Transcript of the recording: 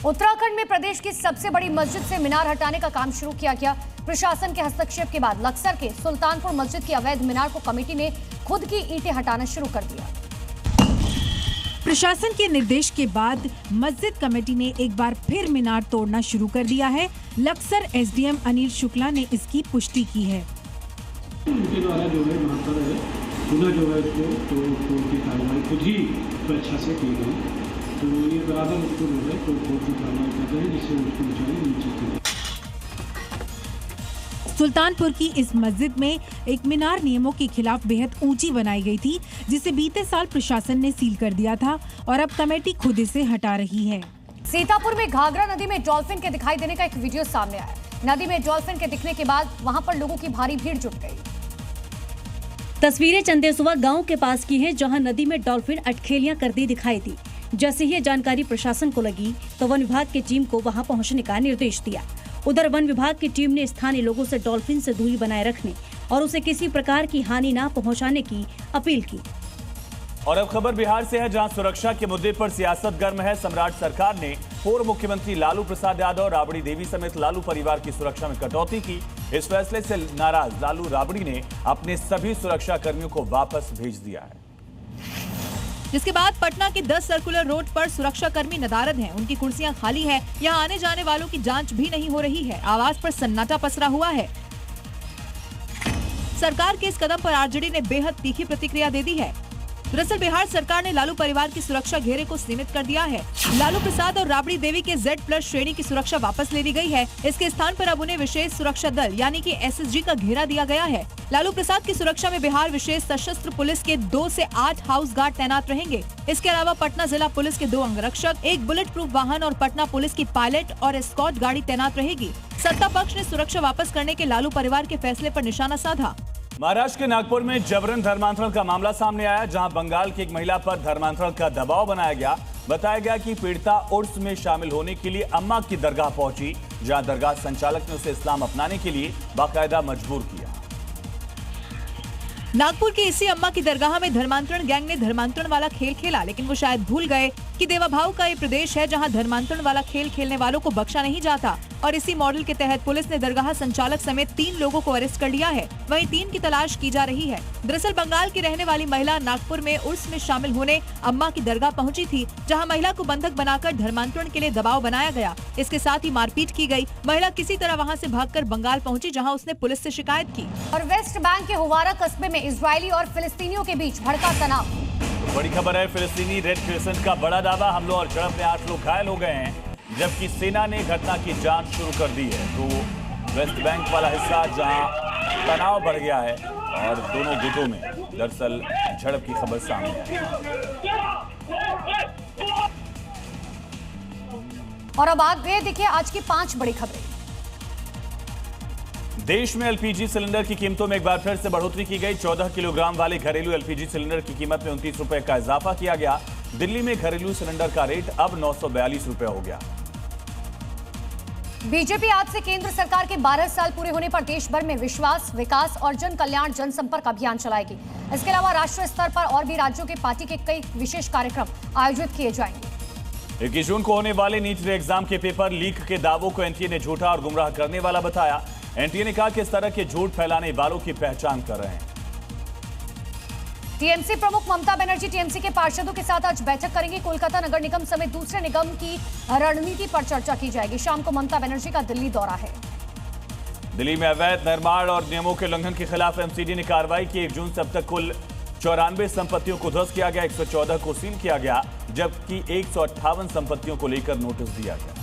उत्तराखंड में प्रदेश की सबसे बड़ी मस्जिद से मीनार हटाने का काम शुरू किया गया। प्रशासन के हस्तक्षेप के बाद लक्सर के सुल्तानपुर मस्जिद की अवैध मीनार को कमेटी ने खुद की ईंटें हटाना शुरू कर दिया। प्रशासन के निर्देश के बाद मस्जिद कमेटी ने एक बार फिर मीनार तोड़ना शुरू कर दिया है। लक्सर एसडीएम अनिल शुक्ला ने इसकी पुष्टि की है। उनके द्वारा जो है वहाँ पर पुनः जो है इसको तोड़ की कार्रवाई खुद ही स्वेच्छा से की गई, तो ये बराबर उसको जो है तोड़ की कार्रवाई कर रहे हैं, जिससे उसको ऊंचाई नीचे की। सुल्तानपुर की इस मस्जिद में एक मीनार नियमों के खिलाफ बेहद ऊंची बनाई गई थी, जिसे बीते साल प्रशासन ने सील कर दिया था और अब कमेटी खुद इसे हटा रही है। सीतापुर में घाघरा नदी में डॉल्फिन के दिखाई देने का एक वीडियो सामने आया। नदी में डॉल्फिन के दिखने के बाद वहां पर लोगों की भारी भीड़ जुट गई। तस्वीरें चंदेसुआ गांव के पास की हैं, जहां नदी में डॉल्फिन अटखेलियां करती दिखाई दी। जैसे ही ये जानकारी प्रशासन को लगी तो वन विभाग की टीम को वहां पहुंचने का निर्देश दिया। उधर वन विभाग की टीम ने स्थानीय लोगों से डॉल्फिन से दूरी बनाए रखने और उसे किसी प्रकार की हानि न पहुंचाने की अपील की। और अब खबर बिहार से है, जहां सुरक्षा के मुद्दे पर सियासत गर्म है। सम्राट सरकार ने पूर्व मुख्यमंत्री लालू प्रसाद यादव, राबड़ी देवी समेत लालू परिवार की सुरक्षा में कटौती की। इस फैसले से नाराज लालू राबड़ी ने अपने सभी सुरक्षा कर्मियों को वापस भेज दिया है। जिसके बाद पटना के 10 सर्कुलर रोड पर सुरक्षा कर्मी नदारद हैं। उनकी कुर्सियां खाली है। यहाँ आने जाने वालों की जांच भी नहीं हो रही है। आवाज पर सन्नाटा पसरा हुआ है। सरकार के इस कदम पर आरजेडी ने बेहद तीखी प्रतिक्रिया दे दी है। दरअसल बिहार सरकार ने लालू परिवार की सुरक्षा घेरे को सीमित कर दिया है। लालू प्रसाद और राबड़ी देवी के Z+ श्रेणी की सुरक्षा वापस ले ली गई है। इसके स्थान पर अब उन्हें विशेष सुरक्षा दल यानी कि SSG का घेरा दिया गया है। लालू प्रसाद की सुरक्षा में बिहार विशेष सशस्त्र पुलिस के 2 से 8 हाउस गार्ड तैनात रहेंगे। इसके अलावा पटना जिला पुलिस के 2 अंगरक्षक, 1 बुलेट प्रूफ वाहन और पटना पुलिस की पायलट और एस्कॉर्ट गाड़ी तैनात रहेगी। सत्ता पक्ष ने सुरक्षा वापस करने के लालू परिवार के फैसले पर निशाना साधा। महाराष्ट्र के नागपुर में जबरन धर्मांतरण का मामला सामने आया, जहां बंगाल की एक महिला पर धर्मांतरण का दबाव बनाया गया। बताया गया कि पीड़िता उर्स में शामिल होने के लिए अम्मा की दरगाह पहुंची, जहां दरगाह संचालक ने उसे इस्लाम अपनाने के लिए बाकायदा मजबूर किया। नागपुर की इसी अम्मा की दरगाह में धर्मांतरण गैंग ने धर्मांतरण वाला खेल खेला, लेकिन वो शायद भूल गए कि देवाभाव का ये प्रदेश है, जहां धर्मांतरण वाला खेल खेलने वालों को बख्शा नहीं जाता। और इसी मॉडल के तहत पुलिस ने दरगाह संचालक समेत 3 लोगों को अरेस्ट कर लिया है। वहीं 3 की तलाश की जा रही है। दरअसल बंगाल की रहने वाली महिला नागपुर में उर्स में शामिल होने अम्मा की दरगाह पहुंची थी, जहां महिला को बंधक बनाकर धर्मांतरण के लिए दबाव बनाया गया। इसके साथ ही मारपीट की गई। महिला किसी तरह वहां से भागकर बंगाल पहुंची, जहां उसने पुलिस से शिकायत की। और वेस्ट बैंक के हुवारा कस्बे में इजरायली और फिलिस्तीनियों के बीच भड़का तनाव। बड़ी खबर है, फिलिस्तीनी रेड क्रिसेंट का बड़ा दावा। हमलों और झड़प में 8 लोग घायल हो गए हैं, जबकि सेना ने घटना की जांच शुरू कर दी है। तो वेस्ट बैंक वाला हिस्सा जहां तनाव बढ़ गया है और दोनों गुटों में दरअसल झड़प की खबर सामने आई। और अब आगे देखिए आज की 5 बड़ी खबरें। देश में एलपीजी सिलेंडर की कीमतों में एक बार फिर से बढ़ोतरी की गई। 14 किलोग्राम वाले घरेलू एलपीजी सिलेंडर की कीमत में 29 रुपए का इजाफा किया गया। दिल्ली में घरेलू सिलेंडर का रेट अब 942 रुपए हो गया। बीजेपी आज से केंद्र सरकार के 12 साल पूरे होने पर देश भर में विश्वास, विकास और जन कल्याण जनसंपर्क अभियान चलाएगी। इसके अलावा राष्ट्रीय स्तर पर और भी राज्यों के पार्टी के कई विशेष कार्यक्रम आयोजित किए जाएंगे। 21 जून को होने वाले नीट एग्जाम के पेपर लीक के दावों को एनटीए ने झूठा और गुमराह करने वाला बताया। एनटीए ने कहा कि इस तरह के झूठ फैलाने वालों की पहचान कर रहे हैं। टीएमसी प्रमुख ममता बनर्जी टीएमसी के पार्षदों के साथ आज बैठक करेंगी। कोलकाता नगर निगम समेत दूसरे निगम की रणनीति पर चर्चा की जाएगी। शाम को ममता बनर्जी का दिल्ली दौरा है। दिल्ली में अवैध निर्माण और नियमों के उल्लंघन के खिलाफ एमसीडी ने कार्रवाई की। 1 जून से अब तक कुल 94 संपत्तियों को ध्वस्त किया गया, 114 को सील किया गया, जबकि 158 संपत्तियों को लेकर नोटिस दिया गया।